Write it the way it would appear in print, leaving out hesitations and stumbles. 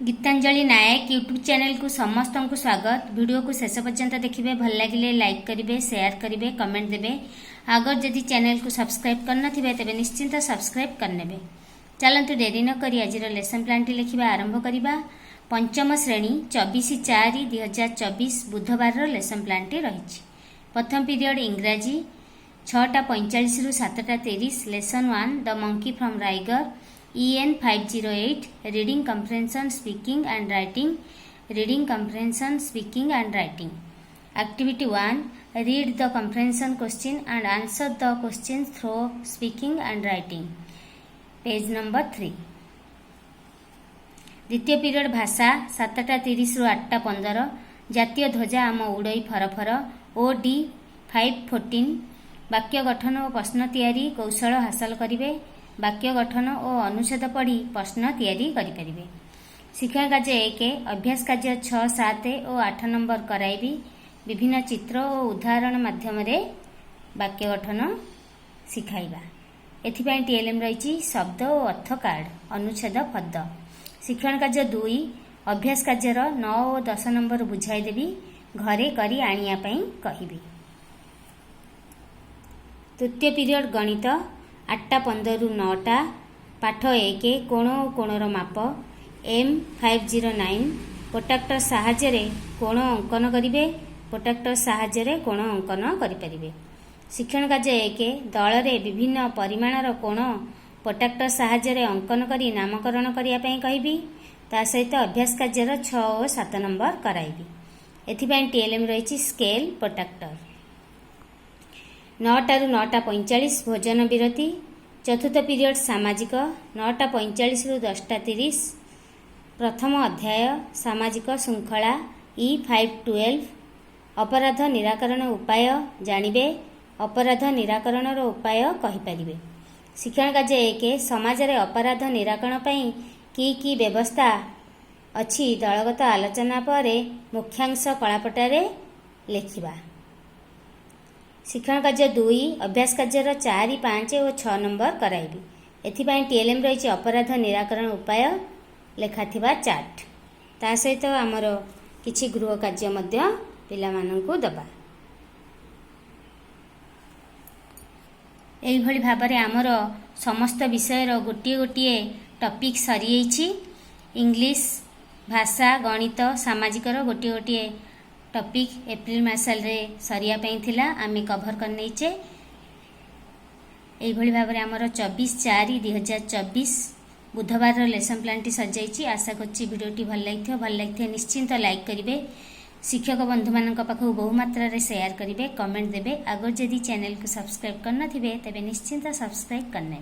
गीतांजलि नायक YouTube channel को समस्त को स्वागत। वीडियो को शेष पर्यंत देखिए, भल लगे लाइक करेंगे, शेयर करेंगे, कमेंट देवे। अगर जदि चैनल को सब्सक्राइब करना तेज निश्चिंत सब्सक्राइब करने। चलतु डेरी न करी आज लेसन प्लान टी लिखा आरंभ करवा। पंचम श्रेणी 24/4/2024 बुधवार लेसन प्लान टी रही। प्रथम पीरियड इंग्राजी 6:45 रु 7:30। लेसन 1 द मंकी फ्रॉम राइगर EN 508 reading comprehension speaking and writing. Reading comprehension speaking and writing. Activity 1 read the comprehension question and answer the question through speaking and writing. Page number 3। द्वितीय period भाषा 7:30 रु 8:15। जातीय ध्वजा आम उड़ई फरफर OD 514। वाक्य गठन और प्रश्न तैयारी कौशल हासिल करेंगे। वाक्य गठन और अनुच्छेद पढ़ी प्रश्न तैयारी करें। शिक्षण कार्य 1 अभ्यास कार्य 6, 7 और 8 नंबर कराइबी। विभिन्न चित्र और उदाहरण माध्यम वाक्य गठन शिखाइबा। एथिपाई TLM रही शब्द और अर्थ कार्ड अनुच्छेद पद। शिक्षण कार्य 2 अभ्यास कार्य 9 और 10 नंबर बुझाईदेवी, घरे करी आनिया पई कहिबी। तृतीय पीरियड गणित 8:15 रु 9टा। पाठ 1 कोण और कोणर माप M509। प्रोट्राक्टर साहाय्य कोण अंकन करेंगे। प्रोट्राक्टर साहाय्य कोण अंकन करें। शिक्षण कार्य 1 दल रे विभिन्न परिमाणर कोण प्रोट्राक्टर साहाय्य अंकन करी नामकरण करने कहबी। ता सहित अभ्यास कार्य 6 और 7 नंबर कराइबी। एथिपाई TLM रही स्केल प्रोट्राक्टर। 9टा रु 9:45 भोजन विरति। चतुर्थ पीरियड सामाजिक 9:45 रु 10:30। प्रथम अध्याय सामाजिक श्रृंखला E512। अपराध निराकरण उपाय जानिबे। अपराध निराकरण उपाय कहिपारिबे। शिक्षण कार्य 1 समाज रे अपराध निराकरण पई की व्यवस्था अछि दलगत आलोचना पर मुख्यांश कलापटारे लिखिबा। शिक्षण कार्य 2 अभ्यास कार्य 4, 5 और 6 नंबर कराइबी। एथिपाई TLM रही अपराध निराकरण उपाय लेखाथिबा चार्ट। ता सहित आमर किछि गृह कार्य मध्य पिला माननकु दबा। एही भली भाबरे आमर समस्त विषयर गोटे गोटे टॉपिक सरी। इंग्लिश भाषा गणित सामाजिकर गोटे गोटे टॉपिक एप्रिल मासल रे सरिया पई थिला आमे कवर करनेचे। एही भली भाबरे आमर 24/4/2024 बुधवार लेसन प्लान टी सजाई। आशा करछि वीडियोटी भल लगिथे निश्चिंत लाइक करेंगे। शिक्षक बंधु मान पाखु बहु मात्रा रे शेयर करेंगे, कमेंट देवे। अगर जदि चैनल को सब्सक्राइब करना तेबे निश्चिंत सब्सक्राइब करने।